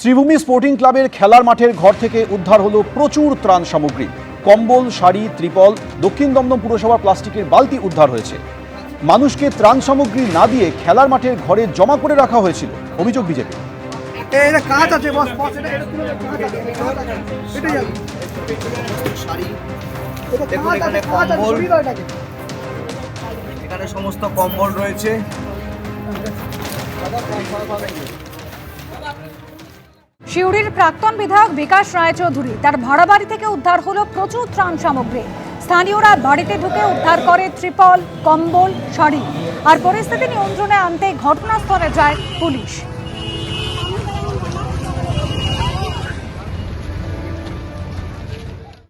Sreebhumi sporting ক্লাবের খেলার মাঠের ঘর থেকে উদ্ধার হলো প্রচুর ত্রাণ সামগ্রী। কম্বল, শাড়ি, ত্রিপল, দক্ষিণ দমদম পুরসভার প্লাস্টিকের বালতি উদ্ধার হয়েছে। মানুষকে ত্রাণ সামগ্রী না দিয়ে খেলার মাঠের ঘরে জমা করে রাখা হয়েছিল, অভিযোগ বিজেপি। এখানে সমস্ত কম্বল রয়েছে। সিউড়ির প্রাক্তন বিধায়ক বিকাশ রায়চৌধুরী তার ভাড়া বাড়ি থেকে উদ্ধার হলো প্রচুর ত্রাণ সামগ্রী। স্থানীয়রা বাড়িতে ঢুকে উদ্ধার করে ত্রিপল, কম্বল, শাড়ি। আর পরিস্থিতি নিয়ন্ত্রণে আনতে ঘটনাস্থলে যায় পুলিশ।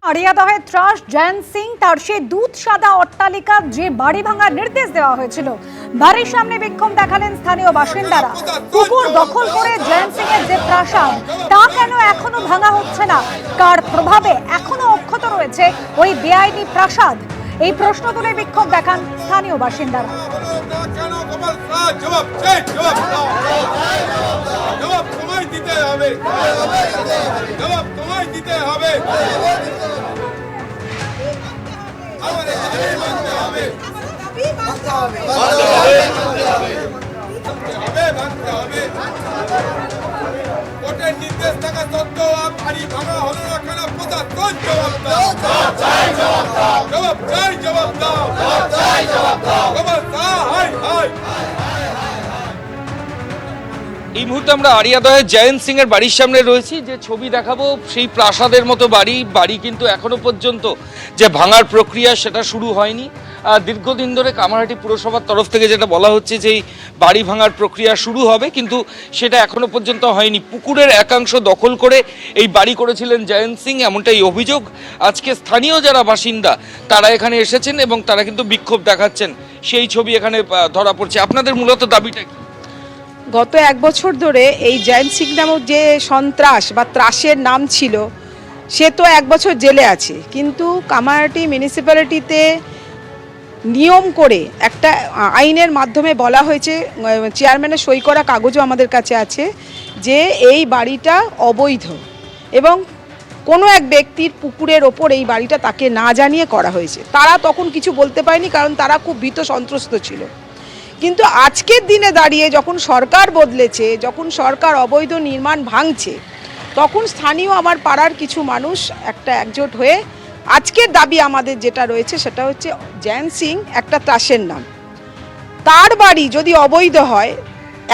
আড়িয়াদহে ত্রাস জয়ন্ত সিং তার সেই দুধ সাদা অট্টালিকা যে বাড়ি ভাঙার নির্দেশ দেওয়া হয়েছিল, বাড়ির সামনে বিক্ষোভ দেখালেন স্থানীয় বাসিন্দারা। পুকুর দখল করে জয়ন্ত সিং এর যে প্রাসাদ, তা কেন এখনো ভাঙা হচ্ছে না? কার প্রভাবে এখনো অক্ষত রয়েছে ওই বেআইনি প্রাসাদ? এই প্রশ্ন তুলে বিক্ষোভ দেখান স্থানীয় বাসিন্দারা। নির্দেশ থাকা সত্ত্বেও বাড়ি ভাঙা হলো না কেন? এই মুহূর্তে আমরা আড়িয়াদহে জয়ন্ত সিং এর বাড়ির সামনে রয়েছি। যে ছবি দেখাবো সেই প্রাসাদের মতো বাড়ি কিন্তু এখনো পর্যন্ত যে ভাঙার প্রক্রিয়া সেটা শুরু হয়নি। দীর্ঘদিন ধরে কামারহাটি পুরসভার তরফ থেকে যেটা বলা হচ্ছে যে এই বাড়ি ভাঙার প্রক্রিয়া শুরু হবে, কিন্তু সেটা এখনো পর্যন্ত হয়নি। পুকুরের একাংশ দখল করে এই বাড়ি করেছিলেন জয়ন্ত সিং, এমনটাই অভিযোগ। আজকে স্থানীয় যারা বাসিন্দা তারা এখানে এসেছেন এবং তারা কিন্তু বিক্ষোভ দেখাচ্ছেন, সেই ছবি এখানে ধরা পড়ছে। আপনাদের মূলত দাবিটা কি? গত 1 বছর ধরে এই জয়ন্ত সিং নামক যে সন্ত্রাস বা ত্রাসের নাম ছিল, সে তো 1 বছর জেলে আছে। কিন্তু কামারহাটি মিউনিসিপ্যালিটিতে নিয়ম করে একটা আইনের মাধ্যমে বলা হয়েছে, চেয়ারম্যানের সই করা কাগজও আমাদের কাছে আছে, যে এই বাড়িটা অবৈধ এবং কোনো এক ব্যক্তির পুকুরের ওপর এই বাড়িটা তাকে না জানিয়ে করা হয়েছে। তারা তখন কিছু বলতে পারেনি, কারণ তারা খুব ভীত সন্ত্রস্ত ছিল। কিন্তু আজকের দিনে দাঁড়িয়ে যখন সরকার বদলেছে, যখন সরকার অবৈধ নির্মাণ ভাঙছে, তখন স্থানীয় আমার পাড়ার কিছু মানুষ একজোট হয়ে আজকের দাবি আমাদের যেটা রয়েছে সেটা হচ্ছে, জয়ন্ত সিং একটা ত্রাসের নাম। তার বাড়ি যদি অবৈধ হয়,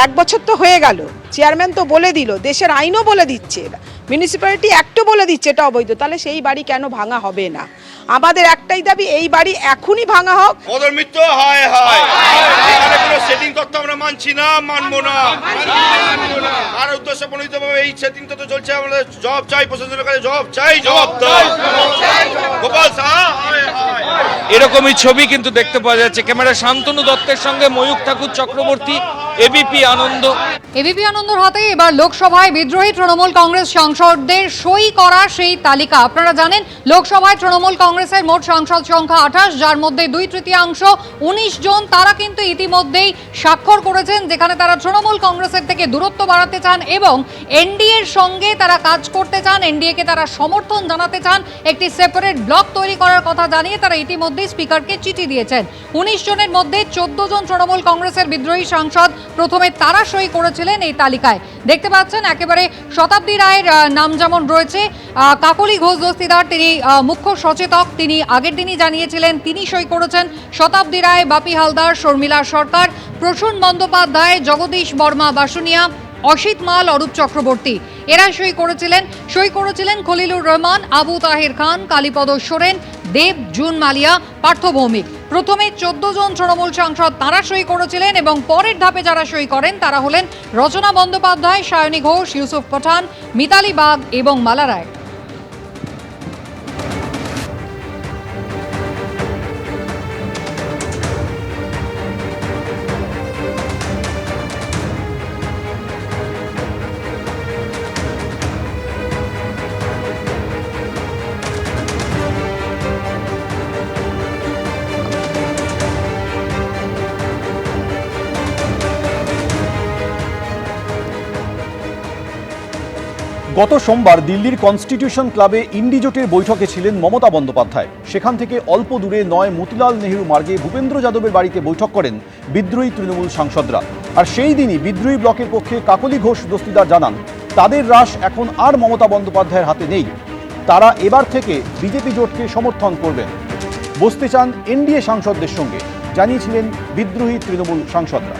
1 বছর তো হয়ে গেল, চেয়ারম্যান তো বলে দিল, দেশের আইনও বলে দিচ্ছে, মিউনিসিপ্যালিটি অ্যাক্টও বলে দিচ্ছে এটা অবৈধ, তাহলে সেই বাড়ি কেন ভাঙা হবে না? আমাদের একটাই দাবি, এই বাড়ি এখনই ভাঙা হোক। মৃত্যু হয় এখানে কোনো সেটিং করতে আমরা মানছি না, মানবো না। আর উদ্দেশ্য প্রণীতভাবে এই সেটিংটা তো চলছে। আমাদের জবাব চাই, প্রশাসনের কাছে জবাব চাই, জবাব দাও। গোপাল সাহা এরকমই ছবি কিন্তু দেখতে পাওয়া যাচ্ছে। ক্যামেরা শান্তনু দত্তের সঙ্গে ময়ূক ঠাকুর চক্রবর্তী, এবিপি আনন্দ। এবিপি আনন্দর হাতে এবার লোকসভায় বিদ্রোহী তৃণমূল কংগ্রেস সাংসদদের সই করা সেই তালিকা। আপনারা জানেন, লোকসভায় তৃণমূল কংগ্রেসের মোট সাংসদ সংখ্যা 28, যার মধ্যে 2/3 19 জন তারা কিন্তু ইতিমধ্যেই স্বাক্ষর করেছেন, যেখানে তারা তৃণমূল কংগ্রেসের থেকে দূরত্ব বাড়াতে চান এবং এনডিএর সঙ্গে তারা কাজ করতে চান, এনডিএকে তারা সমর্থন জানাতে চান। একটি সেপারেট ব্লক তৈরি করার কথা জানিয়ে তারা ইতিমধ্যেই স্পিকারকে চিঠি দিয়েছেন। 19 জনের মধ্যে 14 জন তৃণমূল কংগ্রেসের বিদ্রোহী সাংসদ প্রথমে তারা সই করেছিলেন এই তালিকায়। দেখতে পাচ্ছেন একেবারে শতাব্দী রায়ের নাম যেমন রয়েছে, কাকলি ঘোষ দস্তিদার তিনি মুখ্য সচেতক, তিনি আগের দিনই জানিয়েছিলেন তিনি সই করেছেন। শতাব্দী রায়, বাপি হালদার, শর্মিলা সরকার, প্রসূন বন্দ্যোপাধ্যায়, জগদীশ বর্মা বাসুনিয়া, অসিত মাল, অরূপ চক্রবর্তী, এরা সই করেছিলেন খলিলুর রহমান, আবু তাহের খান, কালীপদ সোরেন, দেব, জুন মালিয়া, পার্থ ভৌমিক। প্রথমে 14 জন তৃণমূল সাংসদ তারা সই করেছিলেন এবং পরের ধাপে যারা সই করেন তারা হলেন রচনা বন্দ্যোপাধ্যায়, সায়নী ঘোষ, ইউসুফ পাঠান, মিতালি বাগ এবং মালা রায়। গত সোমবার দিল্লির কনস্টিটিউশন ক্লাবে ইন্ডি জোটের বৈঠকে ছিলেন মমতা বন্দ্যোপাধ্যায়। সেখান থেকে অল্প দূরে নয় মতিলাল নেহেরু মার্গে ভূপেন্দ্র যাদবের বাড়িতে বৈঠক করেন বিদ্রোহী তৃণমূল সাংসদরা। আর সেই দিনই বিদ্রোহী ব্লকের পক্ষে কাকলি ঘোষ দস্তিদার জানান, তাদের রাশ এখন আর মমতা বন্দ্যোপাধ্যায়ের হাতে নেই। তারা এবার থেকে বিজেপি জোটকে সমর্থন করবেন, বসতে চান এনডিএ সাংসদদের সঙ্গে, জানিয়েছিলেন বিদ্রোহী তৃণমূল সাংসদরা।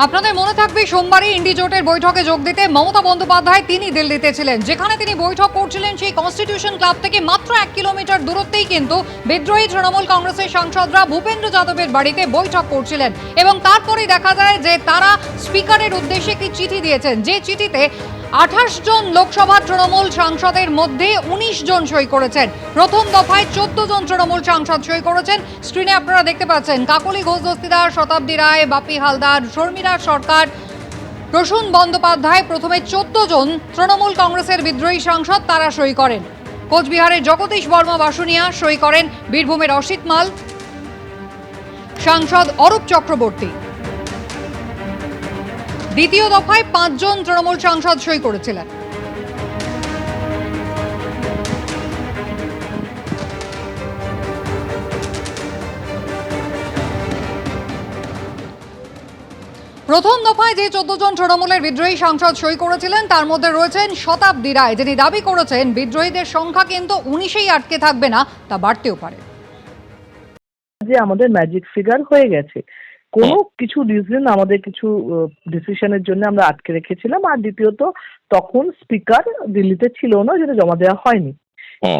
আপনাদের মনে থাকবে সোমবারই ইন্ডি জোটের বৈঠকে যোগ দিতে মমতা বন্দ্যোপাধ্যায় তিনি দিল্লিতে ছিলেন। যেখানে তিনি বৈঠক করছিলেন সেই কনস্টিটিউশন ক্লাব থেকে মাত্র 1 কিলোমিটার দূরত্বেই কিন্তু বিদ্রোহী তৃণমূল কংগ্রেসের সাংসদরা ভূপেন্দ্র যাদবের বাড়িতে বৈঠক করছিলেন এবং তারপরেই দেখা যায় যে তারা স্পিকারের উদ্দেশ্যে একটি চিঠি দিয়েছেন, যে চিঠিতে 28 জন লোকসভা তৃণমূল সাংসদের মধ্যে 19 জন সই করেছেন। প্রথম দফায় 14 জন তৃণমূল সাংসদ সই করেছেন। স্ক্রিনে আপনারা দেখতে পাচ্ছেন কাকলি ঘোষ দস্তিদার, শতাব্দী রায়, বাপি হালদার, শর্মিলা সরকার, প্রসূন বন্দ্যোপাধ্যায়, প্রথমে 14 জন তৃণমূল কংগ্রেসের বিদ্রোহী সাংসদ তারা সই করেন। কোচবিহারের জগদীশ বর্মা বাসুনিয়া সই করেন, বীরভূমের অসিত মাল, সাংসদ অরূপ চক্রবর্তী। দ্বিতীয় দফায় 5 জন তৃণমূল সাংসদ সই করেছিলেন। প্রথম দফায় যে 14 জন তৃণমূলের বিদ্রোহী সাংসদ সই করেছিলেন তার মধ্যে রয়েছেন শতাব্দী রায়, যিনি দাবি করেছেন বিদ্রোহীদের সংখ্যা কিন্তু 19-এই আটকে থাকবে না, তা বাড়তেও পারে। যে আমাদের ম্যাজিক ফিগার হয়ে গেছে, কোনো কিছু রিজন আমাদের কিছু ডিসিশনের জন্য আমরা আটকে রেখেছিলাম। আর দ্বিতীয়ত তখন স্পিকার দিল্লিতে ছিল না, যেটা জমা দেওয়া হয়নি।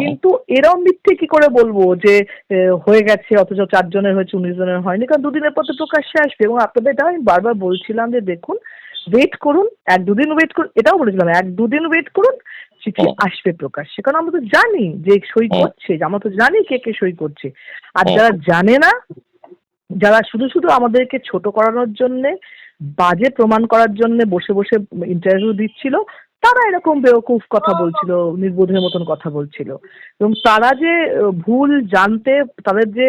কিন্তু এরম মিথ্যে কি করে বলবো যে হয়ে গেছে অথচ 4 জনের হয়েছে 19 জনের হয়নি, কারণ দুদিনের পর তো প্রকাশ্যে আসবে। এবং আপনাদের এটা আমি বারবার বলছিলাম যে দেখুন, ওয়েট করুন, 1-2 দিন ওয়েট করুন, এটাও বলেছিলাম 1-2 দিন ওয়েট করুন, চিঠি আসবে প্রকাশ্যে। কারণ আমরা তো জানি যে সই করছে, আমরা তো জানি কে কে সই করছে। আর যারা জানে না, যারা শুধু শুধু আমাদেরকে ছোট করানোর জন্য, বাজে প্রমাণ করার জন্য বসে বসে ইন্টারভিউ দিচ্ছিল, তারা এরকম বেওকুফ কথা বলছিল, নির্বোধের মতন কথা বলছিল। এবং তারা যে ভুল জানতে, তাদের যে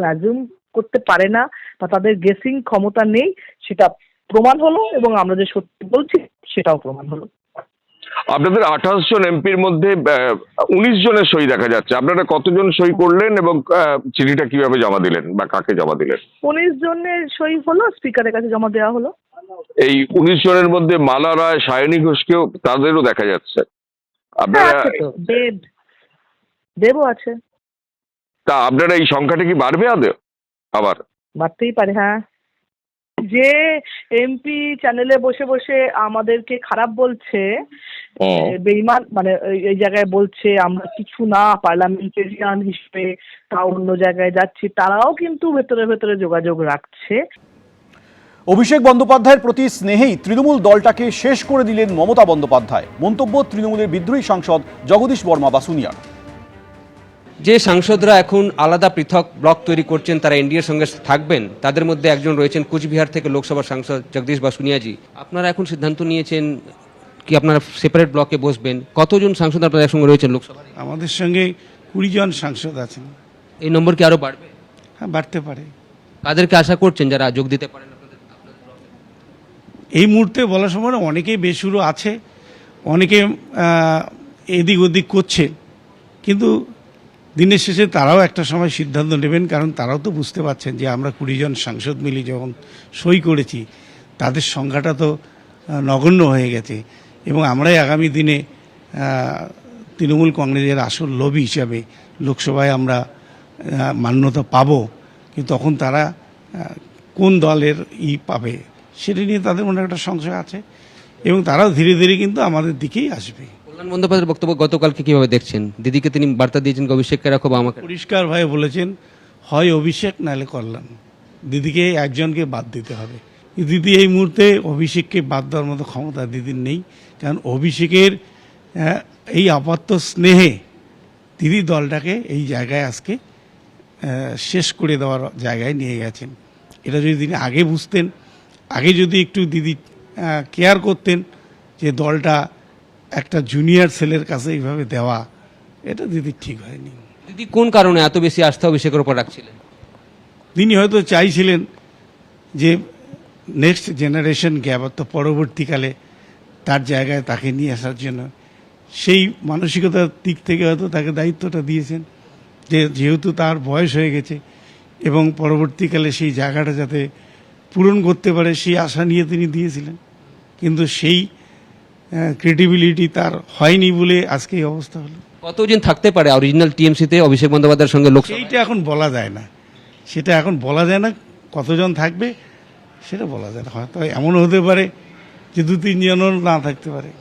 অ্যাজুম করতে পারে না বা তাদের গেসিং ক্ষমতা নেই, সেটা প্রমাণ হলো। এবং আমরা যে সত্যি বলছি সেটাও প্রমাণ হলো। আপনাদের 28 জন এমপির মধ্যে 19 জনের সই দেখা যাচ্ছে। আপনারা কতজন সই করলেন এবং চিঠিটা কিভাবে জমা দিলেন বা কাকে জমা দিলেন? 19 জনের সই হলো, স্পিকারের কাছে জমা দেওয়া হলো। এই 19 জনের মধ্যে মালা রায়, সায়নী ঘোষকেও, তাদেরও দেখা যাচ্ছে। আপনারা দেবও আছে। তা আপনারা এই সংখ্যাটা কি বাড়বে আবার? বাড়তেই পারে, হ্যাঁ। যে এমপি চ্যানেলে বসে বসে আমাদেরকে খারাপ বলছে, বেঈমান, মানে এই জায়গায় বলছে আমরা কিছু না, পার্লামেন্টেরিয়ান হিসেবে তাও অন্য জায়গায় যাচ্ছি, তারাও কিন্তু ভেতরে ভেতরে যোগাযোগ রাখছে। অভিষেক বন্দ্যোপাধ্যায়ের প্রতি স্নেহেই তৃণমূল দলটাকে শেষ করে দিলেন মমতা বন্দ্যোপাধ্যায়, মন্তব্য তৃণমূলের বিদ্রোহী সাংসদ জগদীশ বর্মা বাসুনিয়ার। যে সাংসদরা এখন আলাদা পৃথক ব্লক তৈরি করছেন, তারা এনডিএর সঙ্গে থাকবেন, তাদের মধ্যে একজন রয়েছেন কোচবিহার থেকে লোকসভা সাংসদ জগদীশ বাসুনিয়াজি। আপনারা এখন সিদ্ধান্ত নিয়েছেন কি আপনারা সেপারেট ব্লকে বসবেন? কতজন সাংসদ আপনাদের একসঙ্গে রয়েছেন লোকসভায়? আমাদের সঙ্গে 20 জন সাংসদ আছেন। এই নম্বর কি আরো বাড়বে? হ্যাঁ, বাড়তে পারে। কাদেরকে আশা করছেন যারা যোগ দিতে পারেন? এই মুহূর্তে বলা সম্ভব না, অনেকেই বেসুরো আছে, অনেকে এদিক ওদিক করছে, কিন্তু দিনের শেষে তারাও একটা সময় সিদ্ধান্ত নেবেন। কারণ তারাও তো বুঝতে পারছেন যে আমরা 20 জন সাংসদ মিলে যখন সই করেছি, তাদের সংখ্যাটা তো নগণ্য হয়ে গেছে। এবং আমরাই আগামী দিনে তৃণমূল কংগ্রেসের আসল লবি হিসাবে লোকসভায় আমরা মান্যতা পাবো। কিন্তু তখন তারা কোন দলের পাবে সেটা নিয়ে তাদের মনে একটা সংশয় আছে, এবং তারাও ধীরে ধীরে কিন্তু আমাদের দিকেই আসবে। কল্যাণ বন্দ্যোপাধ্যায়ের বক্তব্য গতকালকে কিভাবে দেখছেন? দিদিকে তিনি বার্তা দিয়েছেন অভিষেককে রাখো বা আমাকে। পরিষ্কারভাবে বলেছেন, হয় অভিষেক নাহলে কল্যাণ, দিদিকে একজনকে বাদ দিতে হবে। দিদি এই মুহূর্তে অভিষেককে বাদ দেওয়ার মতো ক্ষমতা দিদির নেই, কারণ অভিষেকের এই আপাতত স্নেহে দিদি দলটাকে এই জায়গায় আজকে শেষ করে দেওয়ার জায়গায় নিয়ে গেছেন। এটা যদি তিনি আগে বুঝতেন, আগে যদি একটু দিদি কেয়ার করতেন যে দলটা একটা জুনিয়র সেলের কাছে এইভাবে দেওয়া, এটা দিদি ঠিক হয়নি। দিদি কোন কারণে এত বেশি আস্থা অভিষেকের উপর রাখছিলেন? তিনি হয়তো চাইছিলেন যে নেক্সট জেনারেশন গ্যাপ, অর্থাৎ পরবর্তীকালে তার জায়গায় তাকে নিয়ে আসার জন্য সেই মানসিকতার দিক থেকে হয়তো তাকে দায়িত্বটা দিয়েছেন, যে যেহেতু তার বয়স হয়ে গেছে এবং পরবর্তীকালে সেই জায়গাটা যাতে পূরণ করতে পারে সেই আশা নিয়ে তিনি দিয়েছিলেন। কিন্তু সেই ক্রেডিবিলিটি তার হয়নি বলে আজকে এই অবস্থা হলো। কতদিন থাকতে পারে অরিজিনাল টিএমসিতে অভিষেক বন্দ্যোপাধ্যায়ের সঙ্গে লোকসভা? সেইটা এখন বলা যায় না, সেটা এখন বলা যায় না। কতজন থাকবে সেটা বলা যায় না। হয়তো এমনও হতে পারে যে 2-3 জনও না থাকতে পারে।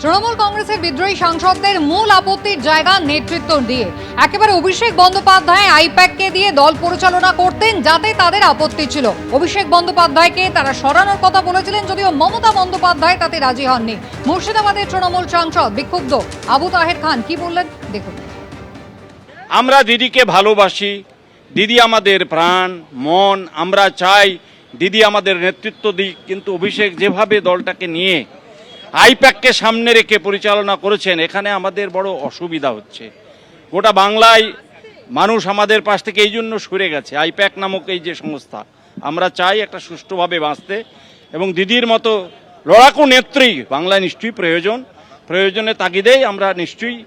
তৃণমূল কংগ্রেসের বিদ্রোহী সাংসদদের মূল আপত্তির জায়গা নেতৃত্ব দিয়ে। একেবারে অভিষেক বন্দ্যোপাধ্যায় আইপ্যাককে দিয়ে দল পরিচালনা করতেন, যাতে তাদের আপত্তি ছিল। অভিষেক বন্দ্যোপাধ্যায়কে তারা সরানোর কথা বলেছিলেন, যদিও মমতা বন্দ্যোপাধ্যায় তাতে রাজি হননি। মুর্শিদাবাদের তৃণমূল সাংসদ বিক্ষুব্ধ আবু তাহের খান কি বললেন দেখুন। আমরা দিদিকে ভালোবাসি, দিদি আমাদের প্রাণ মন, আমরা চাই দিদি আমাদের নেতৃত্ব দিক, কিন্তু অভিষেক যেভাবে দলটাকে নিয়ে আইপ্যাককে সামনে রেখে পরিচালনা করেছেন, এখানে আমাদের বড় অসুবিধা হচ্ছে। গোটা বাংলায় মানুষ আমাদের পাশ থেকে এই জন্য সরে গেছে। আইপ্যাক নামক এই যে সংস্থা, আমরা চাই একটা সুষ্ঠুভাবে বাঁচতে, এবং দিদির মতো লড়াকু নেত্রী বাংলায় নিশ্চয়ই প্রয়োজনে তাগিদেই আমরা নিশ্চয়ই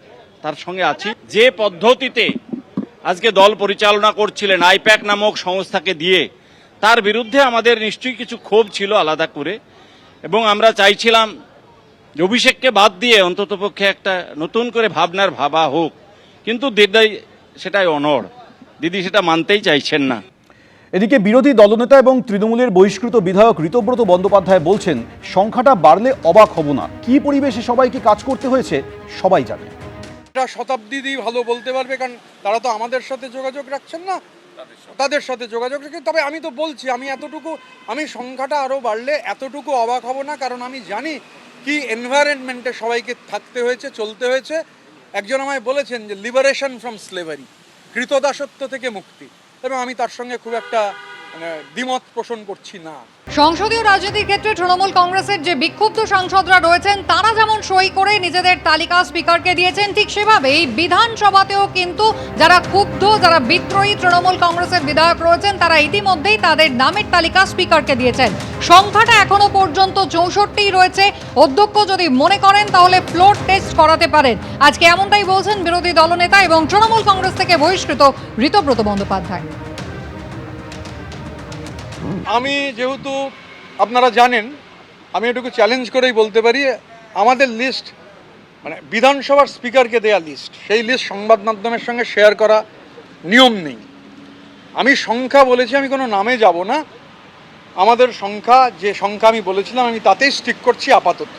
তার সঙ্গে আছি। যে পদ্ধতিতে আজকে দল পরিচালনা করছিলেন আইপ্যাক নামক সংস্থাকে দিয়ে, তার বিরুদ্ধে আমাদের নিশ্চয়ই কিছু ক্ষোভ ছিল আলাদা করে, এবং আমরা চাইছিলাম যে অভিষেককে বাদ দিয়ে অন্ততপক্ষে একটা নতুন করে ভাবা হোক, কিন্তু দিদি সেটাই অনড়, দিদি সেটা মানতেই চাইছেন না। এদিকে বিরোধী দলনেতা এবং তৃণমূলের বহিষ্কৃত বিধায়ক ঋতব্রত বন্দ্যোপাধ্যায় বলছেন, সংখ্যাটা বাড়লে অবাক হব না। কি পরিবেশে সবাইকে কাজ করতে হয়েছে সবাই জানে। এটা শতাব্দী ভালো বলতে পারবে, কারণ তারা তো আমাদের সাথে যোগাযোগ রাখছেন না, তাদের সাথে যোগাযোগ রাখেন। তবে আমি তো বলছি, আমি সংখ্যাটা আরও বাড়লে এতটুকু অবাক হব না, কারণ আমি জানি কি এনভায়রনমেন্টে সবাইকে থাকতে হয়েছে, চলতে হয়েছে। একজন আমায় বলেছেন যে লিবারেশন ফ্রম স্লেভারি, কৃতদাসত্ব থেকে মুক্তি, এবং আমি তার সঙ্গে খুব একটা দ্বিমত পোষণ করছি না। সংসদীয় রাজনীতির ক্ষেত্রে তৃণমূল কংগ্রেসের যে বিক্ষুব্ধ সাংসদরা রয়েছেন, তারা যেমন সই করে নিজেদের তালিকা স্পিকারকে দিয়েছেন, ঠিক সেভাবেই বিধানসভাতেও কিন্তু যারা ক্ষুব্ধ, যারা বিদ্রোহী তৃণমূল কংগ্রেসের বিধায়ক রয়েছেন, তারা ইতিমধ্যেই তাদের নামের তালিকা স্পিকারকে দিয়েছেন। সংখ্যাটা এখনো পর্যন্ত 64 রয়েছে। অধ্যক্ষ যদি মনে করেন তাহলে ফ্লোর টেস্ট করাতে পারেন। আজকে এমনটাই বলছেন বিরোধী দলনেতা এবং তৃণমূল কংগ্রেস থেকে বহিষ্কৃত ঋতব্রত বন্দ্যোপাধ্যায়। আমি যেহেতু আপনারা জানেন, আমি এটুকু চ্যালেঞ্জ করেই বলতে পারি, আমাদের লিস্ট মানে বিধানসভার স্পিকারকে দেয়া লিস্ট, সেই লিস্ট সংবাদ মাধ্যমের সঙ্গে শেয়ার করা নিয়ম নেই। আমি সংখ্যা বলেছি, আমি কোনো নামে যাব না। আমাদের সংখ্যা, যে সংখ্যা আমি বলেছিলাম, আমি তাতেই স্টিক করছি আপাতত,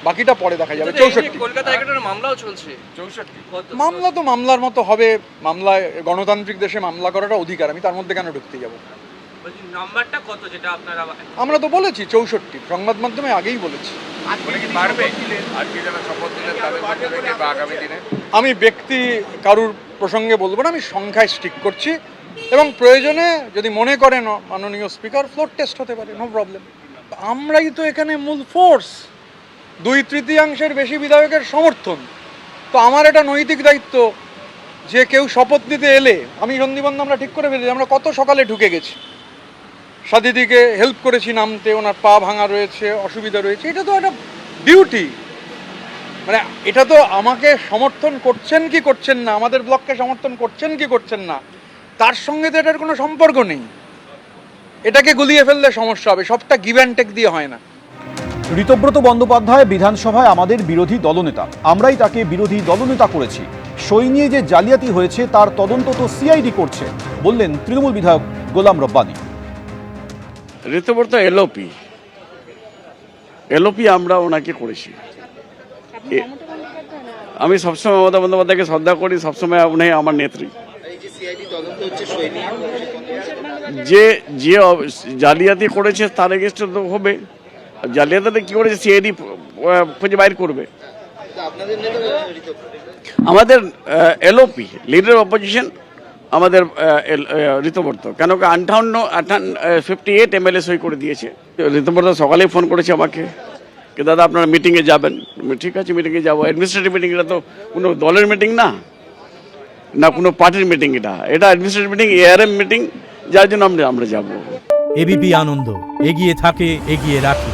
বাকিটা পরে দেখা যাবে। 64। কলকাতায় একটা মামলাও চলছে। 64 মামলা তো মামলার মতো হবে, মামলায় গণতান্ত্রিক দেশে মামলা করাটা অধিকার, আমি তার মধ্যে কেন ঢুকতে যাব? নাম্বারটা কত যেটা আপনারা? আমরা তো বলেছি 64, সংবাদ মাধ্যমে আগেই বলেছি। আমি ব্যক্তি কারুর প্রসঙ্গে বলবো না, আমি সংখ্যায় স্টিক করছি, এবং প্রয়োজনে যদি মনে করেন মাননীয় স্পিকার, ফ্লোর টেস্ট হতে পারে, নো প্রবলেম। আমরাই তো এখানে মূল ফোর্স, 2/3 বেশি বিধায়কের সমর্থন। তো আমার এটা নৈতিক দায়িত্ব যে কেউ শপথ নিতে এলে, আমি সন্ধিবন্ধ আমরা ঠিক করে ফেলেছি, আমরা কত সকালে ঢুকে গেছি, সাদিদিকে হেল্প করেছি নামতে, ওনার পা ভাঙা রয়েছে, অসুবিধা রয়েছে, এটা তো একটা ডিউটি। মানে এটা তো আমাকে সমর্থন করছেন কি করছেন না, আমাদের ব্লককে সমর্থন করছেন কি করছেন না, তার সঙ্গে তো এটার কোনো সম্পর্ক নেই। এটাকে গুলিয়ে ফেললে সমস্যা হবে, সবটা গিভ অ্যান্ড টেক দিয়ে হয় না। ঋতব্রত বন্দ্যোপাধ্যায় বিধানসভায় আমাদের বিরোধী দলনেতা, আমরাই তাকে বিরোধী দলনেতা করেছি। সই নিয়ে যে জালিয়াতি হয়েছে তার তদন্ত তো সিআইডি করছে, বললেন তৃণমূল বিধায়ক গোলাম রব্বানী। ঋতব্রত এলওপি আমরা ওনাকে করেছি। আমি সবসময় মমতা বন্দ্যোপাধ্যায়কে শ্রদ্ধা করি, সবসময় উনি আমার নেত্রী। যে যে জালিয়াতি করেছে তার এগেইনস্টে তো হবে, জালিয়াতিতে কি করেছে সিআইডি খুঁজে বাইর করবে। আমাদের এলওপি লিডার অপোজিশন আমাদের ঋতবর্ত কেন কি 58 এমএলএ সই করে দিয়েছে। ঋতবর্ত সকালেই ফোন করেছে আমাকে কি দাদা আপনারা মিটিংয়ে যাবেন। ঠিক আছে মিটিংয়ে যাবো। অ্যাডমিনিস্ট্রেটিভ মিটিং, এটা তো কোনো দলের মিটিং না, না কোনো পার্টির মিটিং, এটা অ্যাডমিনিস্ট্রেটিভ মিটিং, এআরএম মিটিং, যার জন্য আমরা যাবো। এবিপি আনন্দ এগিয়ে থাকে, এগিয়ে রাখে।